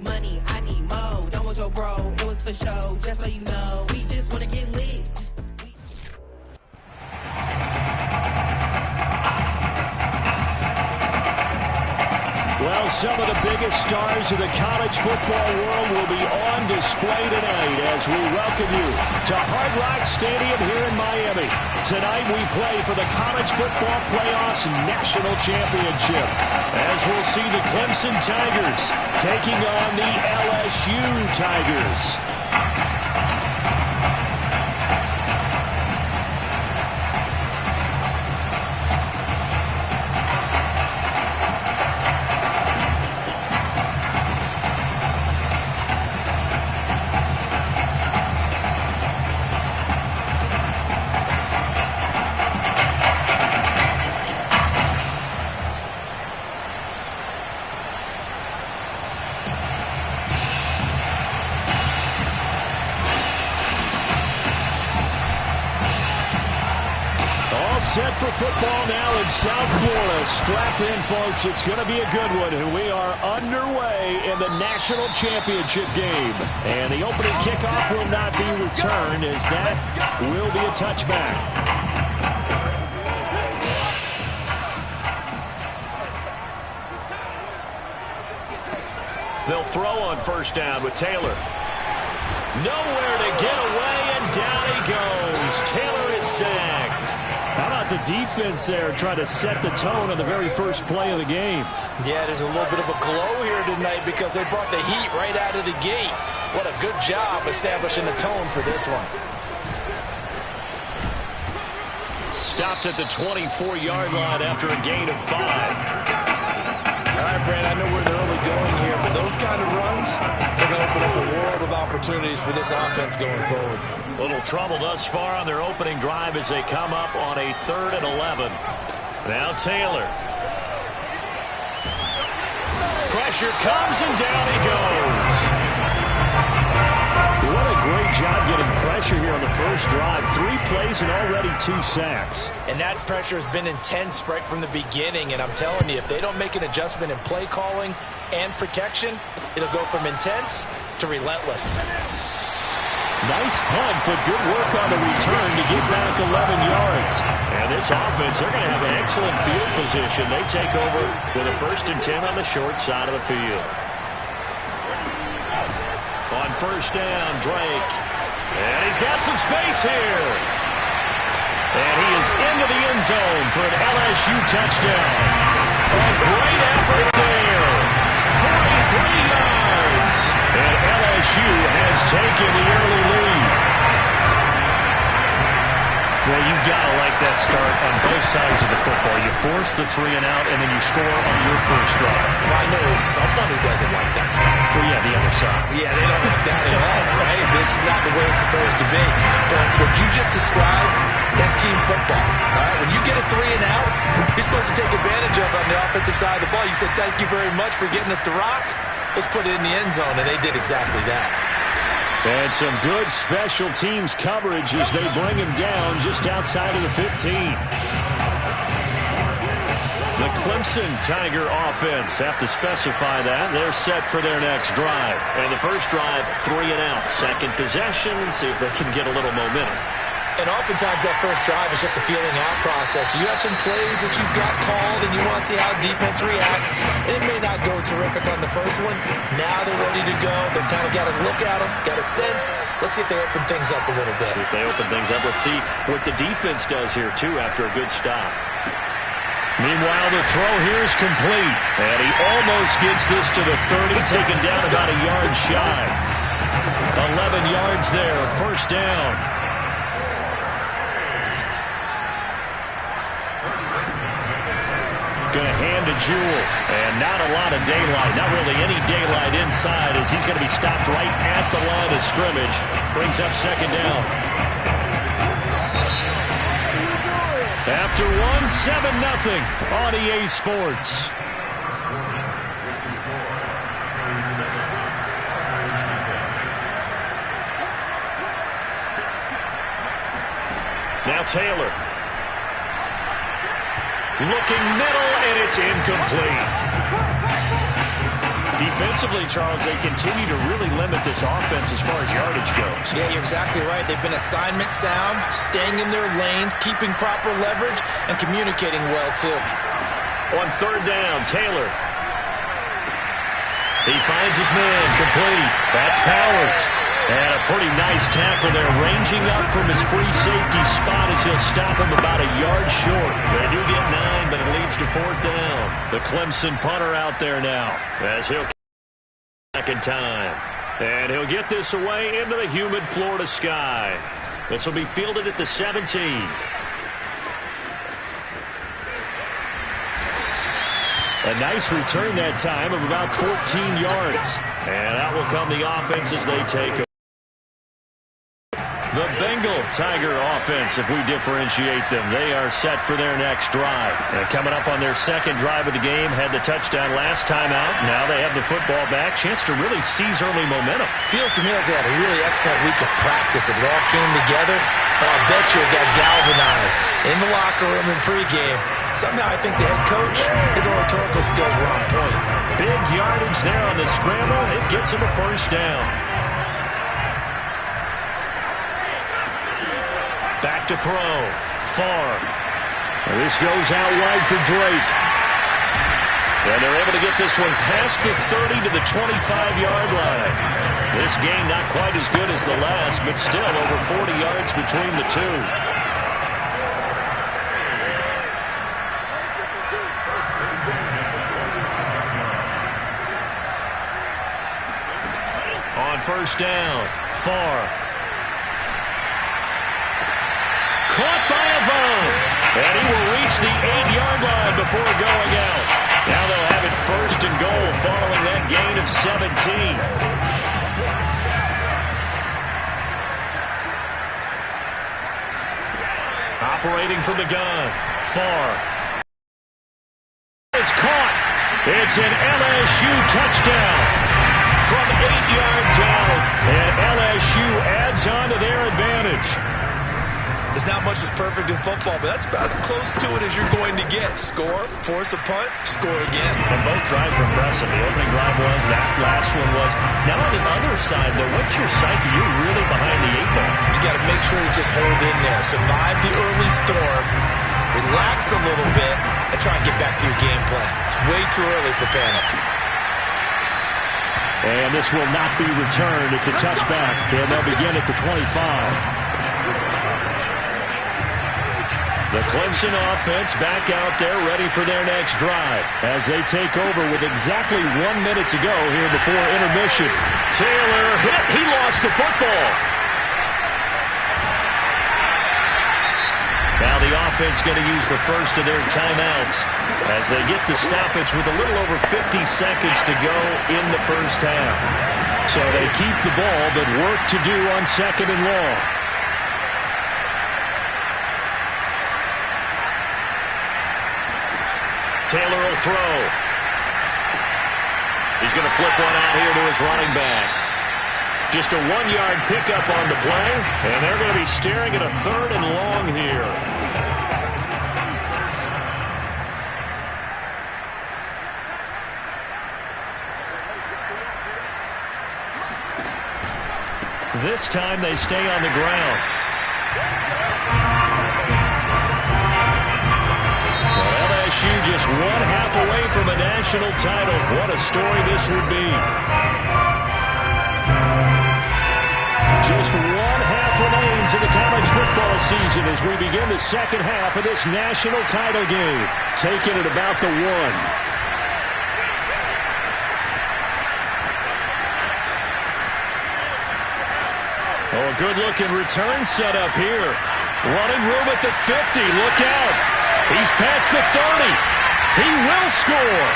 money, I need more. Don't want your bro, it was for show, just so you know. We just wanna get lit. Well, some of the biggest stars of the college football world will be on display tonight as we welcome you to Hard Rock Stadium here in Miami. Tonight we play for the College Football Playoffs National Championship as we'll see the Clemson Tigers taking on the LSU Tigers. Set for football now in South Florida. Strap in, folks. It's going to be a good one. And we are underway in the national championship game. And the opening kickoff will not be returned as that will be a touchback. They'll throw on first down with Taylor. Nowhere to get away, and down he goes. Taylor is sacked. How about the defense there trying to set the tone on the very first play of the game? Yeah, there's a little bit of a glow here tonight because they brought the heat right out of the gate. What a good job establishing the tone for this one. Stopped at the 24-yard line after a gain of 5. All right, Brad, I know we're in the early going here, but those kind of runs are going to open up a world of opportunities for this offense going forward. Little trouble thus far on their opening drive as they come up on a 3rd and 11. Now Taylor. Pressure comes and down he goes. What a great job getting pressure here on the first drive. 3 plays and already 2 sacks. And that pressure has been intense right from the beginning. And I'm telling you, if they don't make an adjustment in play calling and protection, it'll go from intense to relentless. Nice punt, but good work on the return to get back 11 yards. And this offense, they're going to have an excellent field position. They take over with a 1st and 10 on the short side of the field. On first down, Drake. And he's got some space here. And he is into the end zone for an LSU touchdown. A great effort there. 43 yards. And LSU has taken the early lead. Well, you've got to like that start on both sides of the football. You force the 3 and out, and then you score on your first drive. Well, I know someone who doesn't like that start. Well, yeah, the other side. Yeah, they don't like that at all, right? This is not the way it's supposed to be. But what you just described, that's team football. All right, when you get a 3 and out, you're supposed to take advantage of it on the offensive side of the ball. You said, thank you very much for getting us the rock. Let's put it in the end zone, and they did exactly that. And some good special teams coverage as they bring him down just outside of the 15. The Clemson Tiger offense have to specify that. They're set for their next drive. And the first drive, 3 and out. Second possession, see if they can get a little momentum. And oftentimes that first drive is just a feeling out process. You have some plays that you've got called and you want to see how defense reacts. It may not go terrific on the first one. Now they're ready to go. They've kind of got to look at them, got a sense. Let's see if they open things up a little bit. See if they open things up. Let's see what the defense does here, too, after a good stop. Meanwhile, the throw here is complete. And he almost gets this to the 30, taken down about a yard shy. 11 yards there, first down. Going to hand to Jewell, and not a lot of daylight, not really any daylight inside as he's going to be stopped right at the line of scrimmage. Brings up second down. After one, 7-0 on EA Sports. Now Taylor. Looking middle, and it's incomplete. Defensively, Charles, they continue to really limit this offense as far as yardage goes. Yeah, you're exactly right. They've been assignment sound, staying in their lanes, keeping proper leverage, and communicating well, too. On third down, Taylor. He finds his man, complete. That's Powers. And a pretty nice tackle there, ranging up from his free safety spot as he'll stop him about a yard short. They do get 9, but it leads to fourth down. The Clemson punter out there now as he'll second time. And he'll get this away into the humid Florida sky. This will be fielded at the 17. A nice return that time of about 14 yards. And out will come the offense as they take over. The Bengal Tiger offense, if we differentiate them, they are set for their next drive. And coming up on their second drive of the game, had the touchdown last time out. Now they have the football back. Chance to really seize early momentum. Feels to me like they had a really excellent week of practice. It all came together. But I'll bet you it got galvanized in the locker room in pregame. Somehow I think the head coach, his oratorical skills were on point. Big yardage there on the scramble. It gets him a first down. Back to throw. Far. This goes out wide for Drake. And they're able to get this one past the 30 to the 25-yard line. This game not quite as good as the last, but still over 40 yards between the two. On first down, Far. Caught by Avon. And he will reach the 8-yard line before going out. Now they'll have it first and goal following that gain of 17. Operating from the gun. Far. It's caught. It's an LSU touchdown. From 8 yards out. And LSU adds on to their advantage. There's not much that's perfect in football, but that's about as close to it as you're going to get. Score, force a punt, score again. And both drives were impressive. The opening drive was, that last one was. Now on the other side, though, what's your psyche? You're really behind the 8-ball. You got to make sure you just hold in there. Survive the early storm, relax a little bit, and try and get back to your game plan. It's way too early for panic. And this will not be returned. It's a touchback, and they'll begin at the 25. The Clemson offense back out there ready for their next drive as they take over with exactly 1 minute to go here before intermission. Taylor hit. He lost the football. Now the offense going to use the first of their timeouts as they get the stoppage with a little over 50 seconds to go in the first half. So they keep the ball, but work to do on second and long. Taylor will throw. He's going to flip one out here to his running back. Just a 1-yard pickup on the play, and they're going to be staring at a third and long here. This time they stay on the ground. LSU just 1 half away from a national title. What a story this would be. Just 1 half remains in the college football season as we begin the second half of this national title game. Taking it about the 1. Oh, a good-looking return set up here. Running room at the 50. Look out. He's past the 30. He will score.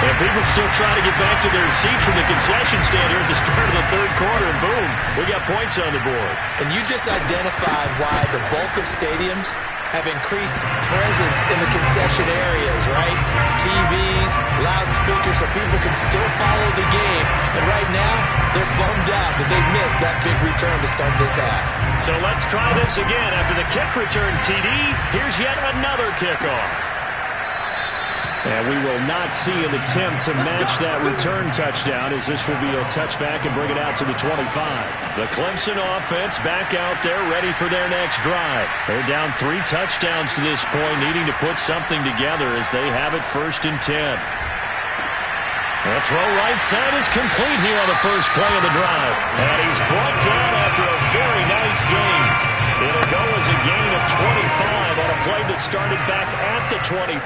And people still trying to get back to their seats from the concession stand here at the start of the third quarter. And boom, we got points on the board. And you just identified why the bulk of stadiums have increased presence in the concession areas, right? TVs, loudspeakers, so people can still follow the game. And right now, they're bummed out that they missed that big return to start this half. So let's try this again. After the kick return TD, here's yet another kickoff. And we will not see an attempt to match that return touchdown, as this will be a touchback and bring it out to the 25. The Clemson offense back out there ready for their next drive. They're down 3 touchdowns to this point, needing to put something together as they have it 1st and 10. The throw right side is complete here on the first play of the drive. And he's brought down after a very nice gain. It'll go as a gain of 25 on a play that started back at the 25.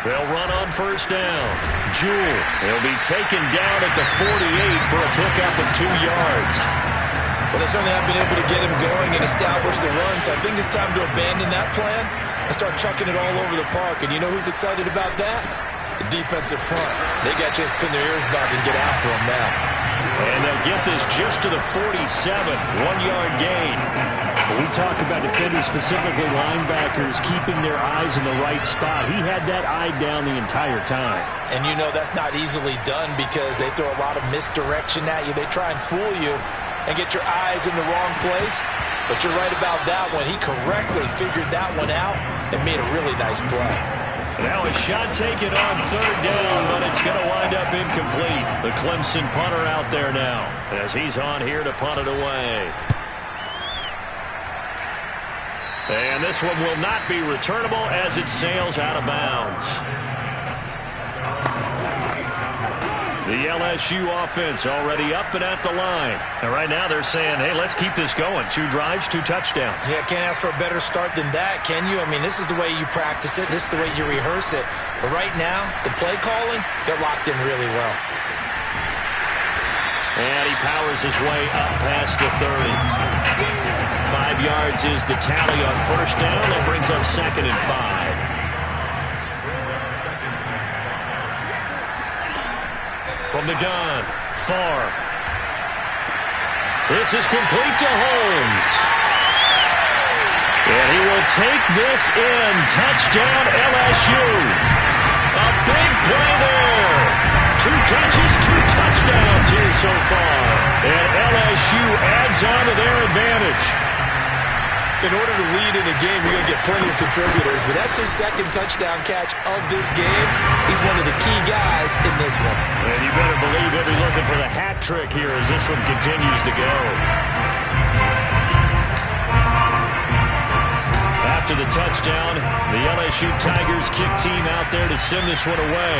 They'll run on 1st down. Jewell will be taken down at the 48 for a pickup of 2 yards. Well, they certainly have been able to get him going and establish the run, so I think it's time to abandon that plan and start chucking it all over the park. And you know who's excited about that? The defensive front. They got just pin their ears back and get after him now. And they'll get this just to the 47, 1-yard gain. We talk about defenders, specifically linebackers, keeping their eyes in the right spot. He had that eye down the entire time. And you know that's not easily done because they throw a lot of misdirection at you. They try and fool you and get your eyes in the wrong place. But you're right about that one. He correctly figured that one out and made a really nice play. Now a shot taken on 3rd down, but it's going to wind up incomplete. The Clemson punter out there now as he's on here to punt it away. And this one will not be returnable as it sails out of bounds. The LSU offense already up and at the line. And right now they're saying, hey, let's keep this going. 2 drives, 2 touchdowns. Yeah, can't ask for a better start than that, can you? I mean, this is the way you practice it. This is the way you rehearse it. But right now, the play calling, they're locked in really well. And he powers his way up past the 30. 5 yards is the tally on 1st down. That brings up 2nd and 5. From the gun, far. This is complete to Holmes. And he will take this in. Touchdown, LSU. A big play there. 2 catches, 2 touchdowns here so far. And LSU adds on to their advantage. In order to lead in a game, you're going to get plenty of contributors, but that's his 2nd touchdown catch of this game. He's one of the key guys in this one. And you better believe he'll be looking for the hat trick here as this one continues to go. After the touchdown, the LSU Tigers kick team out there to send this one away.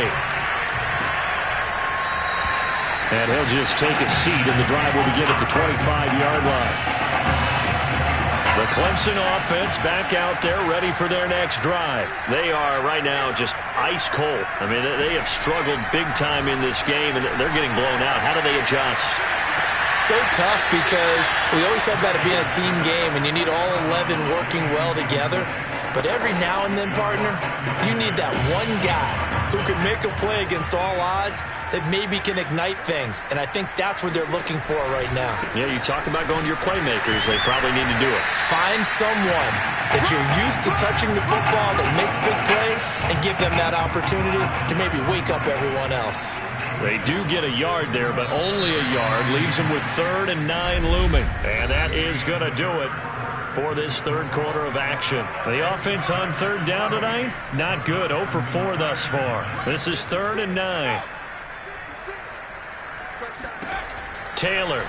And he'll just take a seat, and the drive will begin at the 25-yard line. The Clemson offense back out there ready for their next drive. They are right now just ice cold. I mean, they have struggled big time in this game, and they're getting blown out. How do they adjust? So tough because we always talk about it being a team game, and you need all 11 working well together. But every now and then, partner, you need that one guy who can make a play against all odds that maybe can ignite things. And I think that's what they're looking for right now. Yeah, you talk about going to your playmakers. They probably need to do it. Find someone that you're used to touching the football that makes big plays and give them that opportunity to maybe wake up everyone else. They do get a yard there, but only a yard. Leaves them with 3rd and 9 looming. And that is going to do it for this 3rd quarter of action. The offense on 3rd down tonight, not good. 0 for 4 thus far. This is 3rd and 9. Taylor.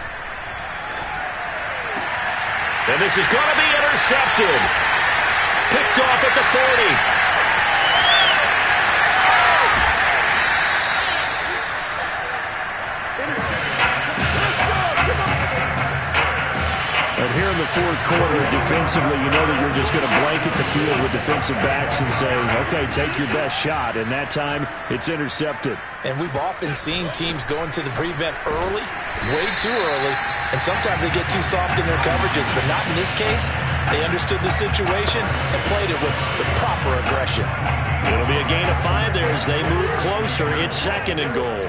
And this is going to be intercepted. Picked off at the 40. And here in the 4th quarter, defensively, you know that you're just going to blanket the field with defensive backs and say, okay, take your best shot. And that time, it's intercepted. And we've often seen teams go into the prevent early, way too early, and sometimes they get too soft in their coverages. But not in this case. They understood the situation and played it with the proper aggression. It'll be a gain of 5 there as they move closer. It's 2nd and goal.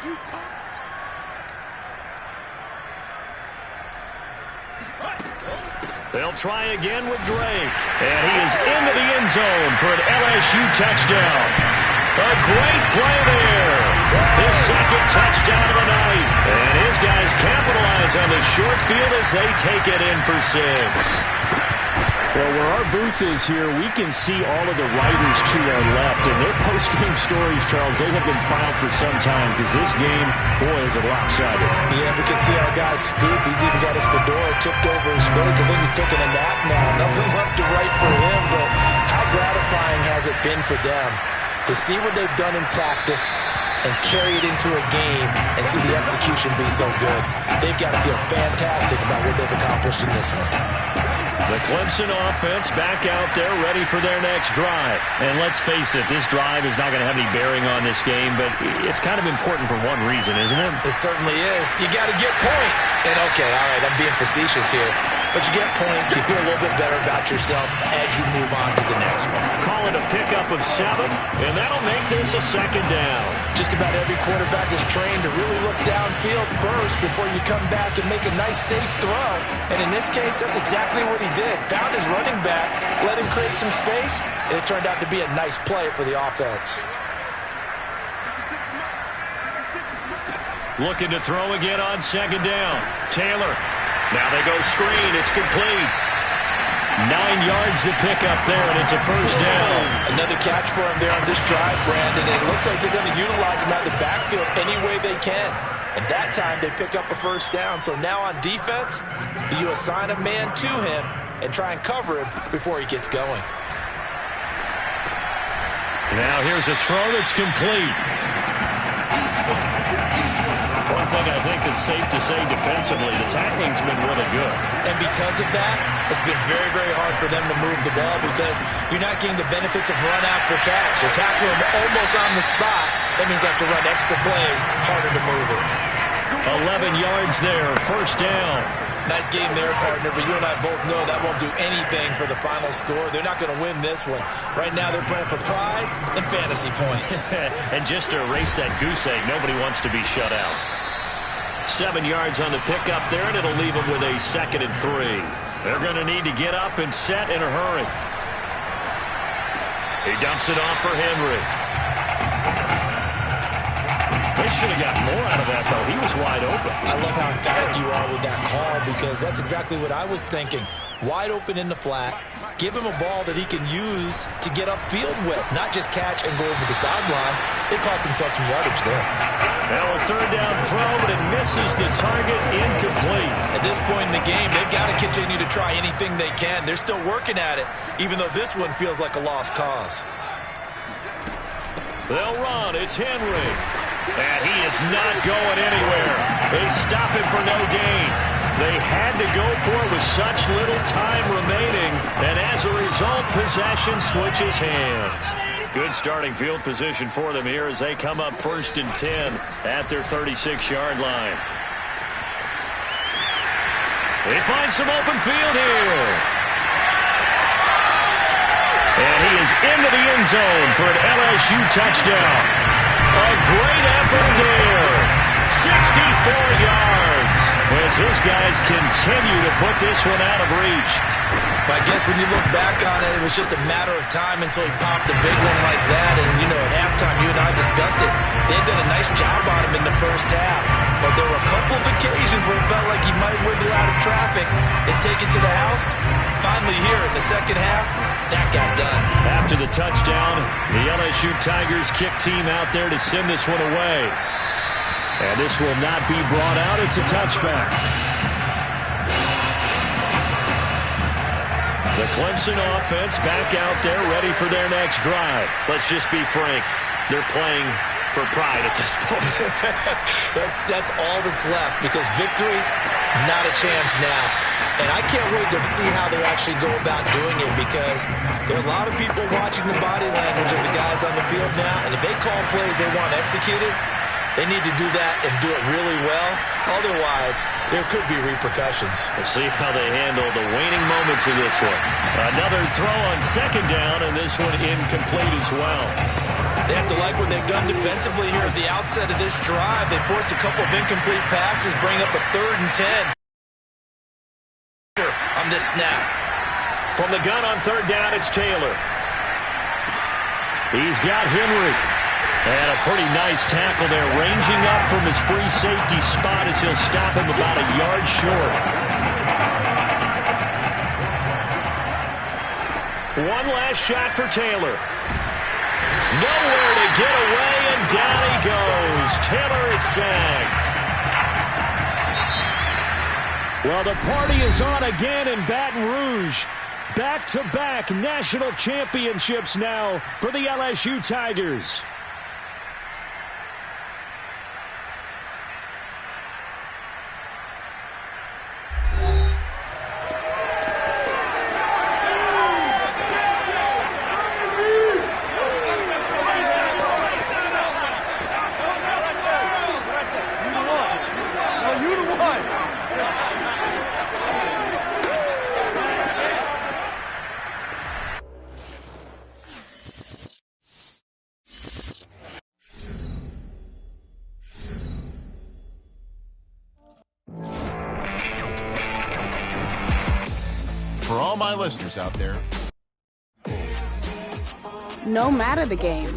You They'll try again with Drake. And he is into the end zone for an LSU touchdown. A great play there. His second touchdown of the night. And his guys capitalize on the short field as they take it in for 6. Well, where our booth is here, we can see all of the writers to our left. And their post-game stories, Charles, they have been filed for some time because this game, boy, is it lopsided. Yeah, we can see our guy Scoop. He's even got his fedora tipped over his face. I think he's taking a nap now. Nothing left to write for him, but how gratifying has it been for them to see what they've done in practice and carry it into a game and see the execution be so good. They've got to feel fantastic about what they've accomplished in this one. The Clemson offense back out there ready for their next drive. And let's face it, this drive is not going to have any bearing on this game, but it's kind of important for one reason, isn't it? It certainly is. You got to get points. And okay, all right, I'm being facetious here, but you get points, you feel a little bit better about yourself as you move on to the next one. Call it a pickup of 7, and that'll make this a second down. Just about every quarterback is trained to really look downfield first before you come back and make a nice, safe throw. And in this case, that's exactly what he did. Found his running back, let him create some space, and it turned out to be a nice play for the offense. Looking to throw again on second down. Taylor. Now they go screen. It's complete. 9 yards to pick up there, and it's a first down. Another catch for him there on this drive, Brandon. And it looks like they're going to utilize him out of the backfield any way they can. And that time they pick up a first down. So now on defense, do you assign a man to him and try and cover him before he gets going? Now here's a throw that's complete. One thing I think that's safe to say defensively, the tackling's been really good. And because of that, it's been very, very hard for them to move the ball because you're not getting the benefits of run after catch. You're tackling them almost on the spot. That means you have to run extra plays, harder to move it. 11 yards there, first down. Nice game there, partner, but you and I both know that won't do anything for the final score. They're not going to win this one. Right now they're playing for pride and fantasy points. And just to erase that goose egg, nobody wants to be shut out. 7 yards on the pickup there, and it'll leave them with a 2nd and 3. They're going to need to get up and set in a hurry. He dumps it off for Henry. They should have gotten more out of that, though. He was wide open. I love how emphatic you are with that call because that's exactly what I was thinking. Wide open in the flat. Give him a ball that he can use to get upfield with, not just catch and go over the sideline. They cost themselves some yardage there. Now a third down throw, but it misses the target, incomplete. At this point in the game, they've got to continue to try anything they can. They're still working at it, even though this one feels like a lost cause. They'll run. It's Henry. And he is not going anywhere. They stop him for no gain. They had to go for it with such little time remaining. And as a result, possession switches hands. Good starting field position for them here as they come up 1st and 10 at their 36-yard line. They find some open field here. And he is into the end zone for an LSU touchdown. A great effort there. 64 yards as his guys continue to put this one out of reach. I guess when you look back on it, it was just a matter of time until he popped a big one like that. And, you know, at halftime, you and I discussed it. They had done a nice job on him in the first half. But there were a couple of occasions where it felt like he might wiggle out of traffic and take it to the house. Finally here in the second half, that got done. After the touchdown, the LSU Tigers kick team out there to send this one away. And this will not be brought out. It's a touchback. The Clemson offense back out there ready for their next drive. Let's just be frank. They're playing for pride at this point. That's all that's left because victory, not a chance now. And I can't wait to see how they actually go about doing it because there are a lot of people watching the body language of the guys on the field now. And if they call plays they want executed, they need to do that and do it really well. Otherwise, there could be repercussions. We'll see how they handle the waning moments of this one. Another throw on second down, and this one incomplete as well. They have to like what they've done defensively here at the outset of this drive. They forced a couple of incomplete passes, bring up a 3rd and 10. on this snap. From the gun on third down, it's Taylor. He's got Henry. And a pretty nice tackle there, ranging up from his free safety spot as he'll stop him about a yard short. One last shot for Taylor. Nowhere to get away, and down he goes. Taylor is sacked. Well, the party is on again in Baton Rouge. Back-to-back national championships now for the LSU Tigers. For all my listeners out there, no matter the game,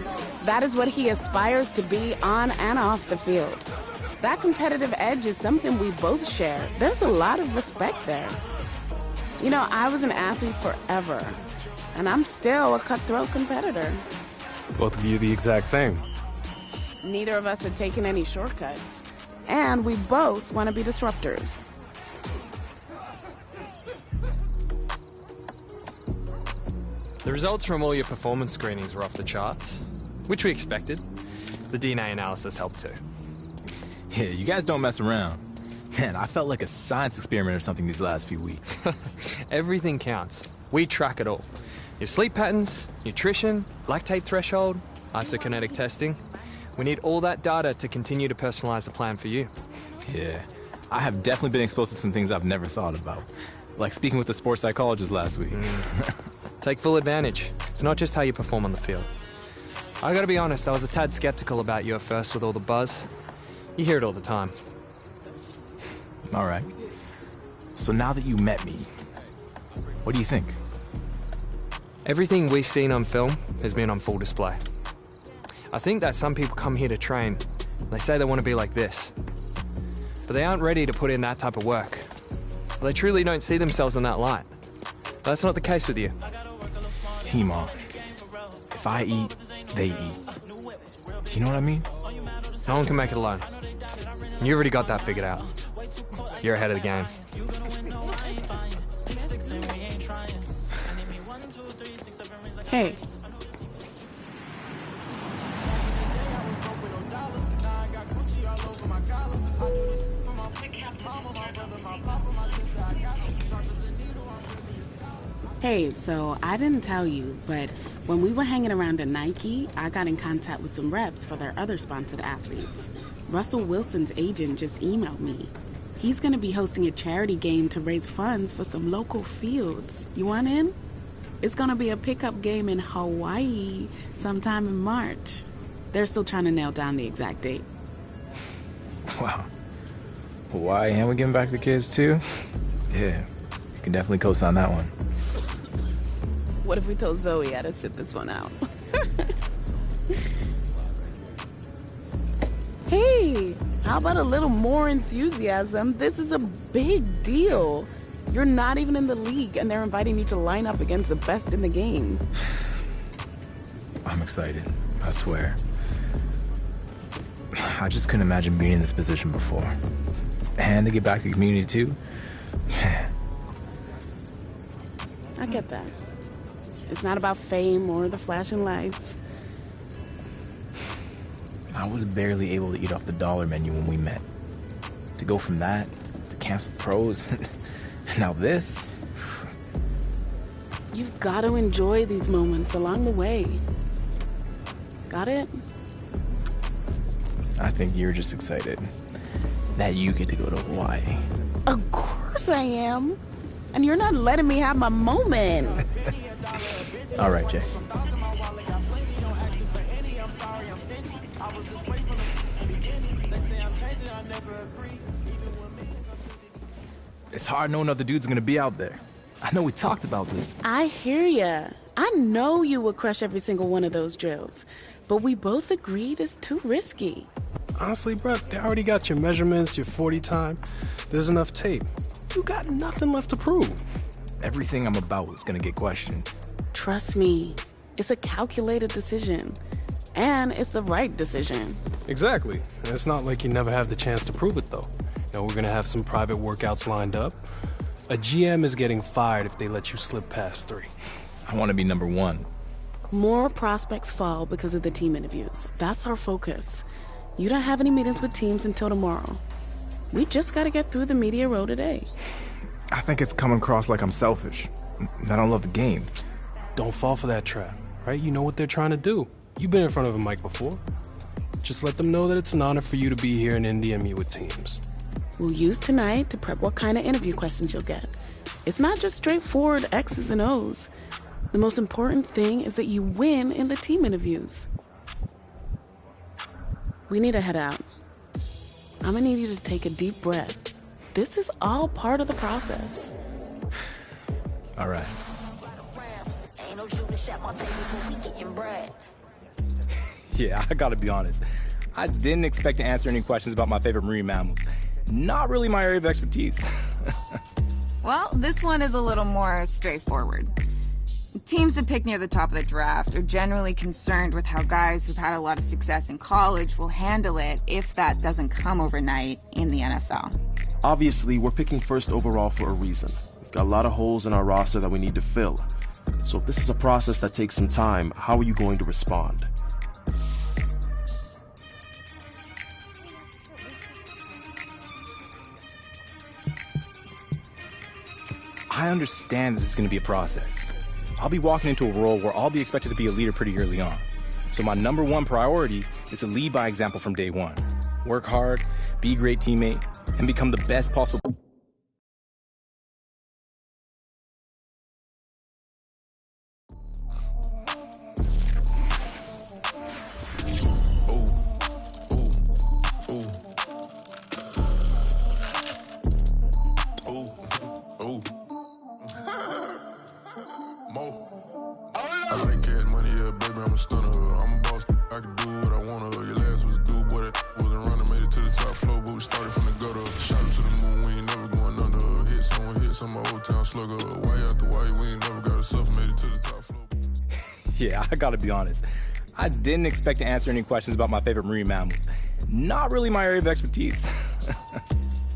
that is what he aspires to be on and off the field. That competitive edge is something we both share. There's a lot of respect there. You know, I was an athlete forever, and I'm still a cutthroat competitor. Both of you the exact same. Neither of us had taken any shortcuts, and we both want to be disruptors. The results from all your performance screenings were off the charts, which we expected. The DNA analysis helped too. Yeah, you guys don't mess around. Man, I felt like a science experiment or something these last few weeks. Everything counts. We track it all. Your sleep patterns, nutrition, lactate threshold, isokinetic testing. We need all that data to continue to personalize the plan for you. Yeah, I have definitely been exposed to some things I've never thought about. Like speaking with the sports psychologist last week. Take full advantage. It's not just how you perform on the field. I gotta be honest, I was a tad skeptical about you at first with all the buzz. You hear it all the time. All right. So now that you met me, what do you think? Everything we've seen on film has been on full display. I think that some people come here to train. They say they want to be like this. But they aren't ready to put in that type of work. They truly don't see themselves in that light. That's not the case with you. Team on. If I eat, they eat. You know what I mean? No one can make it alone. And you already got that figured out. You're ahead of the game. Hey. Hey, so I didn't tell you, but when we were hanging around at Nike, I got in contact with some reps for their other sponsored athletes. Russell Wilson's agent just emailed me. He's going to be hosting a charity game to raise funds for some local fields. You want in? It's going to be a pickup game in Hawaii sometime in March. They're still trying to nail down the exact date. Wow. Hawaii, and we're giving back to the kids too? Yeah, you can definitely co-sign that one. What if we told Zoe how to sit this one out? Hey, how about a little more enthusiasm? This is a big deal. You're not even in the league, and they're inviting you to line up against the best in the game. I'm excited, I swear. I just couldn't imagine being in this position before. And to get back to the community too. I get that. It's not about fame or the flashing lights. I was barely able to eat off the dollar menu when we met. To go from that to canceled pros, and now this. You've got to enjoy these moments along the way. Got it? I think you're just excited that you get to go to Hawaii. Of course I am. And you're not letting me have my moment. All right, Jay. It's hard knowing other dudes are gonna be out there. I know we talked about this. I hear ya. I know you would crush every single one of those drills, but we both agreed it's too risky. Honestly, bro, they already got your measurements, your 40 time. There's enough tape. You got nothing left to prove. Everything I'm about is gonna get questioned. Trust me, it's a calculated decision. And it's the right decision. Exactly. And it's not like you never have the chance to prove it, though. You know, we're gonna have some private workouts lined up. A GM is getting fired if they let you slip past 3. I want to be number 1. More prospects fall because of the team interviews. That's our focus. You don't have any meetings with teams until tomorrow. We just gotta get through the media row today. I think it's coming across like I'm selfish. I don't love the game. Don't fall for that trap, right? You know what they're trying to do. You've been in front of a mic before. Just let them know that it's an honor for you to be here in Indy and meet with teams. We'll use tonight to prep what kind of interview questions you'll get. It's not just straightforward X's and O's. The most important thing is that you win in the team interviews. We need to head out. I'm gonna need you to take a deep breath. This is all part of the process. All right. Yeah, I gotta be honest. I didn't expect to answer any questions about my favorite marine mammals. Not really my area of expertise. Well, this one is a little more straightforward. Teams that pick near the top of the draft are generally concerned with how guys who've had a lot of success in college will handle it if that doesn't come overnight in the NFL. Obviously, we're picking first overall for a reason. We've got a lot of holes in our roster that we need to fill. So if this is a process that takes some time, how are you going to respond? I understand this is going to be a process. I'll be walking into a role where I'll be expected to be a leader pretty early on. So my number 1 priority is to lead by example from day 1. Work hard, be a great teammate, and become the best possible. I like cash money, yeah, baby, I'm a stunner. I'm a boss, I can do what I want to. Your last was a dude, boy, that wasn't running. Made it to the top floor, but we started from the gutter. Shot up to the moon, we ain't never going under. Hit some old town slugger. Why after why, we ain't never got a suffer. Made it to the top floor. Yeah, I gotta be honest. I didn't expect to answer any questions about my favorite marine mammals. Not really my area of expertise.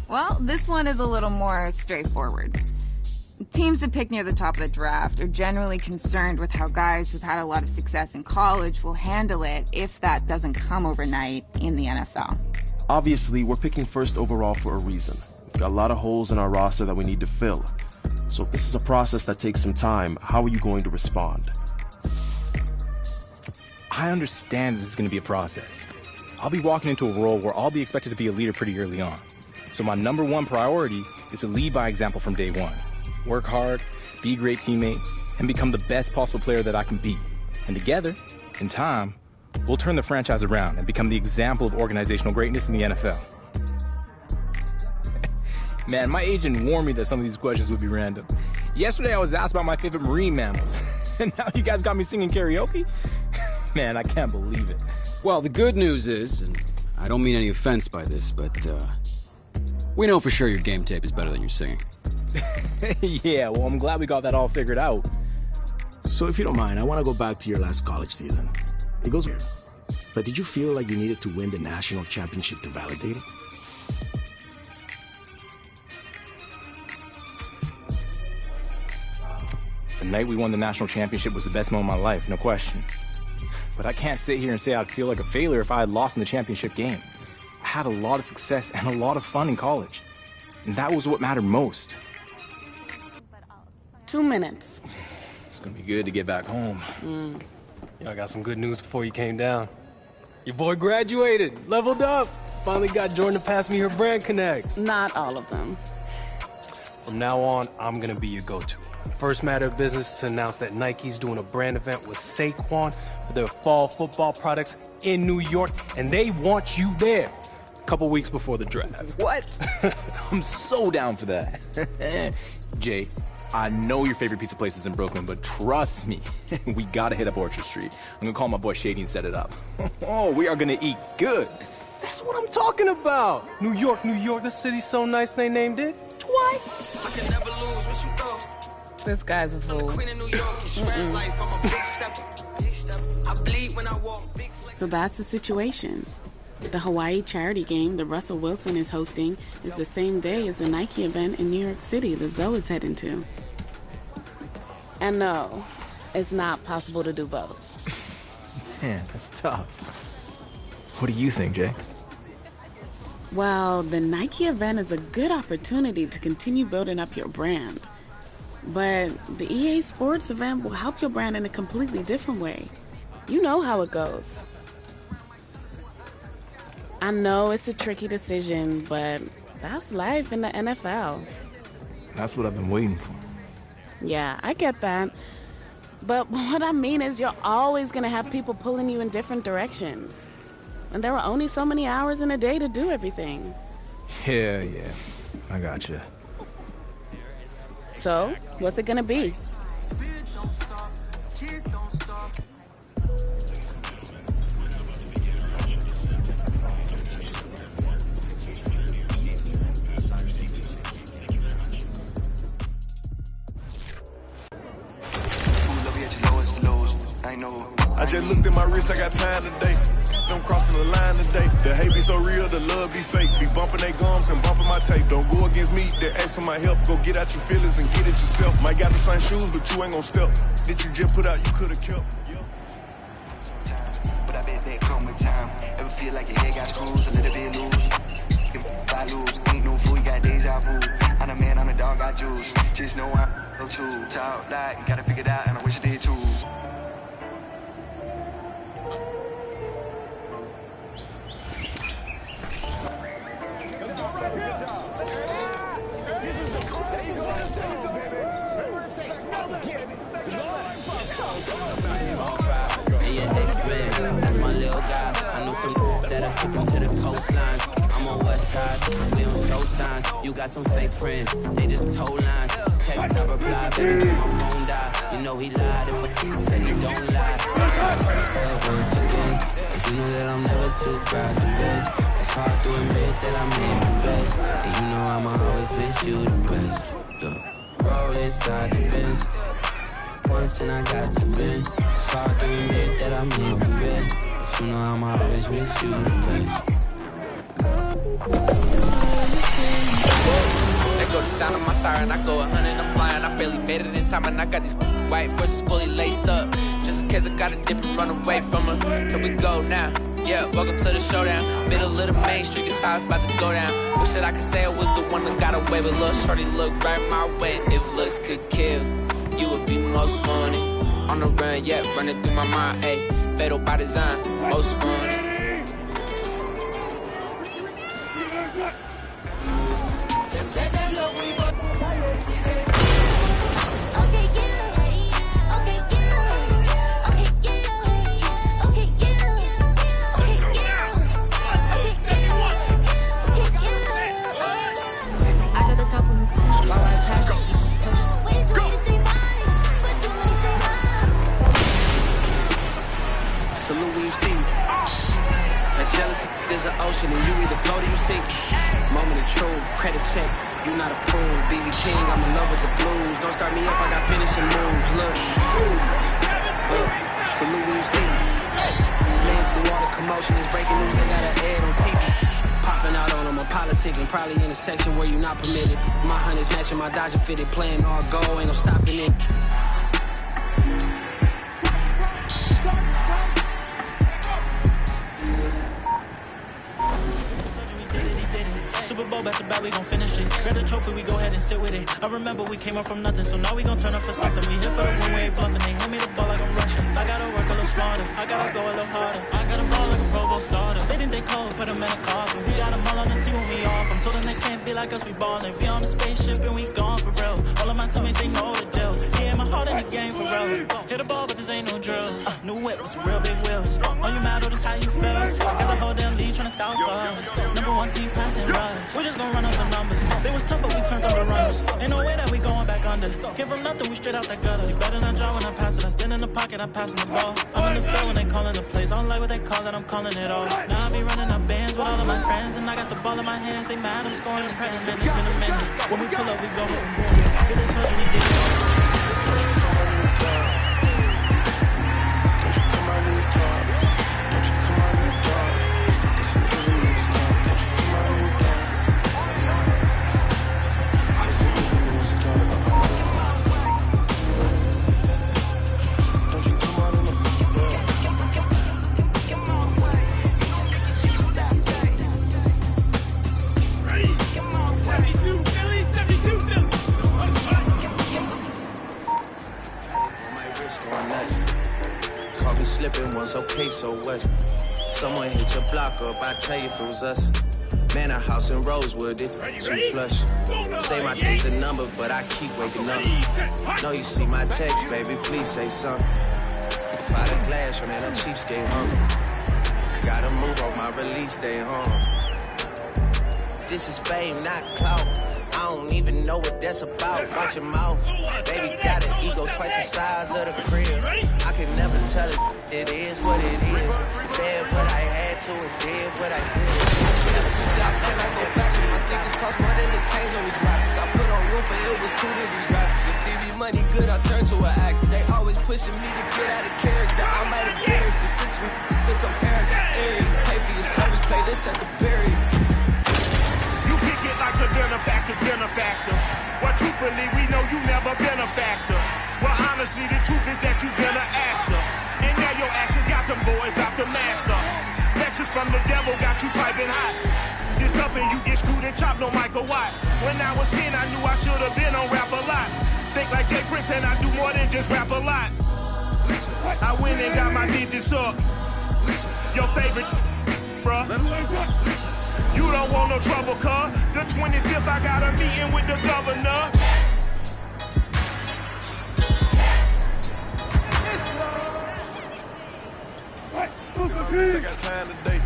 Well, this one is a little more straightforward. Teams that pick near the top of the draft are generally concerned with how guys who've had a lot of success in college will handle it if that doesn't come overnight in the NFL. Obviously, we're picking first overall for a reason. We've got a lot of holes in our roster that we need to fill. So if this is a process that takes some time, how are you going to respond? I understand this is going to be a process. I'll be walking into a role where I'll be expected to be a leader pretty early on. So my number 1 priority is to lead by example from day 1. Work hard, be a great teammate, and become the best possible player that I can be. And together, in time, we'll turn the franchise around and become the example of organizational greatness in the NFL. Man, my agent warned me that some of these questions would be random. Yesterday, I was asked about my favorite marine mammals. And now you guys got me singing karaoke? Man, I can't believe it. Well, the good news is, and I don't mean any offense by this, but we know for sure your game tape is better than your singing. Yeah, well, I'm glad we got that all figured out. So if you don't mind, I want to go back to your last college season. It goes weird. But did you feel like you needed to win the national championship to validate it? The night we won the national championship was the best moment of my life, no question. But I can't sit here and say I'd feel like a failure if I had lost in the championship game. I had a lot of success and a lot of fun in college. And that was what mattered most. 2 minutes. It's gonna be good to get back home. I got some good news before you came down. Your boy graduated, leveled up. Finally got Jordan to pass me her brand connects. Not all of them. From now on, I'm gonna be your go-to. First matter of business is to announce that Nike's doing a brand event with Saquon for their fall football products in New York, and they want you there a couple weeks before the draft. What? I'm so down for that. Jay, I know your favorite pizza place is in Brooklyn, but trust me, we gotta hit up Orchard Street. I'm gonna call my boy Shady and set it up. Oh, we are gonna eat good. That's what I'm talking about. New York, the city's so nice they named it twice. I can never lose what you throw. This guy's a fool. Queen of New York, you shred life. I'm a big stepper. I bleed when I walk. Big flex. So that's the situation. The Hawaii charity game that Russell Wilson is hosting is the same day as the Nike event in New York City that Zoe is heading to. And no, it's not possible to do both. Man, that's tough. What do you think, Jay? Well, the Nike event is a good opportunity to continue building up your brand. But the EA Sports event will help your brand in a completely different way. You know how it goes. I know it's a tricky decision, but that's life in the NFL. That's what I've been waiting for. Yeah, I get that. But what I mean is you're always going to have people pulling you in different directions. And there are only so many hours in a day to do everything. Yeah, I gotcha. So, what's it going to be? I just looked at my wrist, I got time today. I'm crossing the line today. The hate be so real, the love be fake. Be bumping they gums and bumping my tape. Don't go against me, they ask for my help. Go get out your feelings and get it yourself. Might got the same shoes, but you ain't gon' step. That you just put out, you could've kept. Sometimes, but I bet that come with time. Ever feel like your head got screws, a little bit loose. If I lose, ain't no fool, you got deja vu. I'm a man, I'm a dog, got juice. Just know I'm go to talk like, you gotta figure it out, and I wish I did too. That's my little guy. I know some that'll took him to the coastline. I'm on West Side, we on show signs. You got some fake friends, they just told lines. Text, I reply, baby, till my phone die. You know he lied if I said he don't lie. Once again, but you know that I'm never too proud to beg. It's hard to admit that I'm in the bed. And you know I'ma always wish you the best. Look, roll inside the Benz. Once and I got you, Ben. It's hard to admit that I'm in the bed. But you know I'ma always wish you the best. Let go the sound of my siren, I go 100, I'm flying. I barely made it in time, and I got these white verses fully laced up. Just in case I gotta dip and run away from her. Here we go now. Yeah, welcome to the showdown. Middle of the main street, this how it's about to go down. Wish that I could say I was the one that got away, but little shorty look right my way. If looks could kill, you would be most wanted. On the run, yeah, running through my mind, ayy. Fatal by design, most wanted. Said that love we both. I drop the top of me, walk right past it. Salute when you see me. That jealousy is an ocean, and you either float or you sink. Moment of truth, credit check, you not approved. BB King, I'm in love with the blues. Don't start me up, I got finishing moves. Look, salute when you see me. Slam through all the commotion, it's breaking news, they got an ad on TV. Popping out on them, I'm politicking, probably in a section where you not permitted. My honey's matching my Dodger fitted, playing all go, ain't no stopping it. Super Bowl back to back, we gon' finish it. Grab the trophy, we go ahead and sit with it. I remember we came up from nothing, so now we gon' turn up for something. We hit for the win, we ain't bluffing. They hand me the ball like I'm rushing. I gotta work a little smarter, I gotta go a little harder. I gotta ball like a Pro Bowl starter. They think they cold, put them in a coffin. We got them all on the team when we off. I'm told them they can't be like us, we ballin'. We on a spaceship and we gone for real. All of my teammates, they know the deal. Yeah, my heart in the game for real. Hit the ball, but this ain't no drill. New whip with some real big wheels. Oh, you mad, or this how you feel? Got the whole damn league tryna scout for us. Number one team passing rush. We just gon' run up the numbers. They was tough, but we turned up the runners. Ain't no way that we going back on. under. Came from nothing, we straight out that gutter. You better not draw when I pass it. I stand in the pocket, I'm passing the ball. I'm in the field when they calling the plays. I don't like what they call it, I'm calling it all. Now I be running up bands with all of my friends, and I got the ball in my hands. They mad, I'm scoring the press, man. It's been a minute. When we pull up, we go with them. Get in touch, we get it. Okay, so what? Someone hit your block up, I tell you if it was us. Man, a house in Rosewood, it too plush. Say my day's a number, but I keep waking up. Know you see my text, baby, please say something. By the glass, man, a cheapskate hungry. Gotta move on my release day home. This is fame, not clout. I don't even know what that's about. Watch your mouth. Baby got an ego twice the size of the crib. I can never tell it. It is what it is. Said what I had to and did what I did. Can I go back? My stickers cost more than the change on these rappers. I put on roof and it was cool to these rappers. If TV money good, I turn to an actor. They always pushing me to get out of character. I might embarrass the system to compare it to Aries. Pay for your service, play this at the barrier. You kick it like the benefactor's benefactor. Well, truthfully, we know you never been a factor. Well, honestly, the truth is that you've been an actor. And now your actions got them boys about to mass up. Lectures from the devil got you piping hot. This up and you get screwed and chopped, no Michael Watts. When I was 10, I knew I should have been on Rap a Lot. Think like Jay Prince and I do more than just rap a lot. I went and got my digits up. Your favorite, bruh. You don't want no trouble, cuz. The 25th, I got a meeting with the governor. I got time today.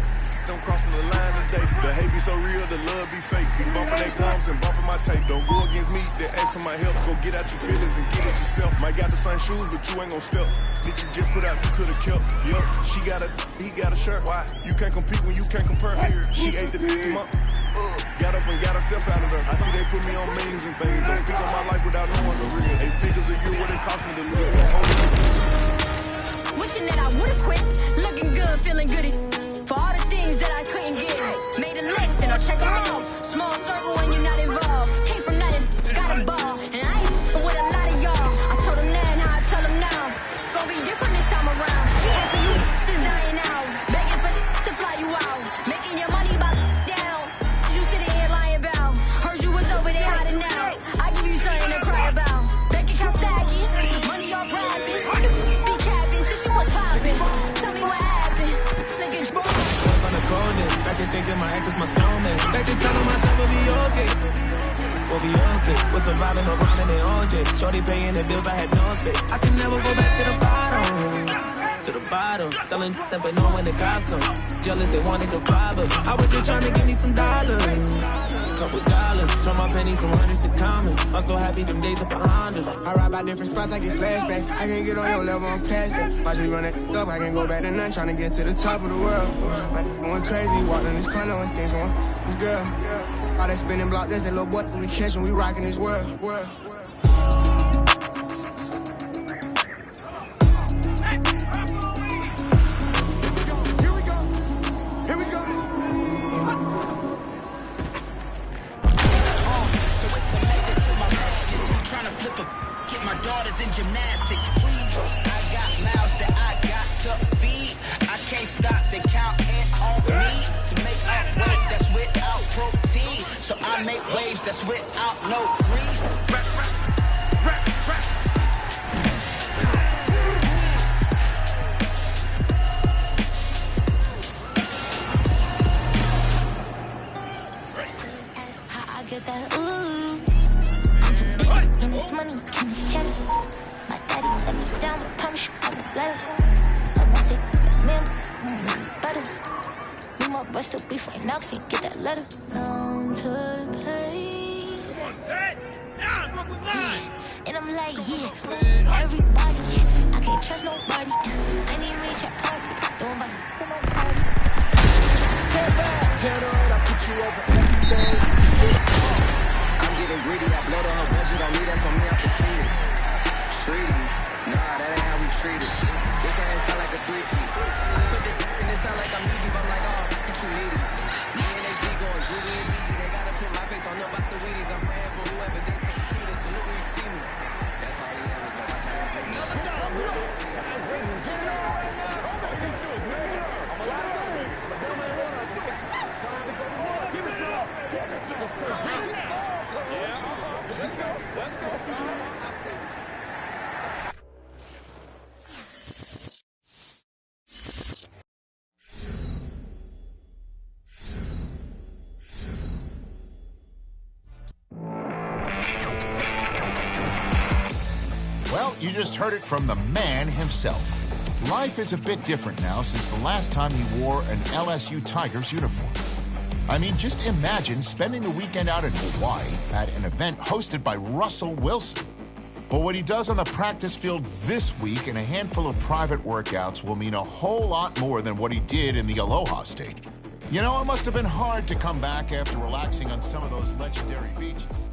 Don't crossing the line today. The hate be so real, the love be fake. Be bumping their gums and bumping my tape. Don't go against me, they ask for my help. Go get out your feelings and get it yourself. Might got the same shoes, but you ain't gon' step. Did you just put out, you could've kept. Yup, she got a, he got a shirt. Why? You can't compete when you can't compare. She ate the him up. Got up and got herself out of there. I see they put me on memes and things. Don't speak on my life without knowing the real. 8 figures a year, what it cost me to live. Wishing that I would've quit. Looking good, feeling goody. For all the things that I couldn't get. Made a list and I'll check them off. Small circle when you're not involved. Came from nothing, got a ball. And I ain't with a lot of y'all. I told them then how I tell them now. Gonna be different this time around. And for you, is dying out. Begging for to fly you out. Making your money by down. You sitting here lying about. Heard you was over there hiding out. I give you something to cry about. Bank account stacking. Money off rapping. Be capping since you was popping. Tell me what happened. Back to thinking my ex was my soulmate. Back to telling myself we'll be okay. We'll be okay. We're surviving no rhyming and OJ. Shorty paying the bills, I had no say. I can never go back to the bottom. To the bottom. Selling never know when the cops come. Jealous and wanted to rob us. I was just trying to give me some dollars. Couple dollars. Turn my pennies from hundreds to common. I'm so happy them days are behind us. I ride by different spots, I get flashbacks. I can't get on your level, I'm past that. Watch me run it up, I can go back to none. Trying to get to the top of the world. My went crazy, walked in this corner and seen someone, this girl. All that spinning block, there's a little boy we catch when we rockin' this world. In gymnastics, please. I got mouths that I got to feed. I can't stop, they counting on me to make up weight that's without protein. So I make waves that's without no grease. How I get that ooh. I'm too busy in this money, can you shut it? My daddy let me down, promise you I will let it. I want to milk, butter. Need more brush to beef right now, cause you get that letter. Down to the pain. Come on, set. Now, Brooklyn line. like, yeah. Everybody, I can't trust nobody. Any reach your point, don't buy. Paranoid, I put you over everything. I'm getting greedy, I blow the whole budget on me, that's on me, I can see it. Treaty, nah, that ain't how we treat it. This ain't sound like a 3-peat. I put this and it sound like I'm knee deep, I'm like, oh, think you need it. Me and HD going Julie and BG, they gotta put my face on the box of Wheaties. I'm praying for whoever think they can beat us, salute when you see me. That's all he ever said, that's how you bring me. Well, you just heard it from the man himself. Life is a bit different now since the last time he wore an LSU Tigers uniform. I mean, just imagine spending the weekend out in Hawaii at an event hosted by Russell Wilson. But what he does on the practice field this week and a handful of private workouts will mean a whole lot more than what he did in the Aloha State. You know, it must have been hard to come back after relaxing on some of those legendary beaches.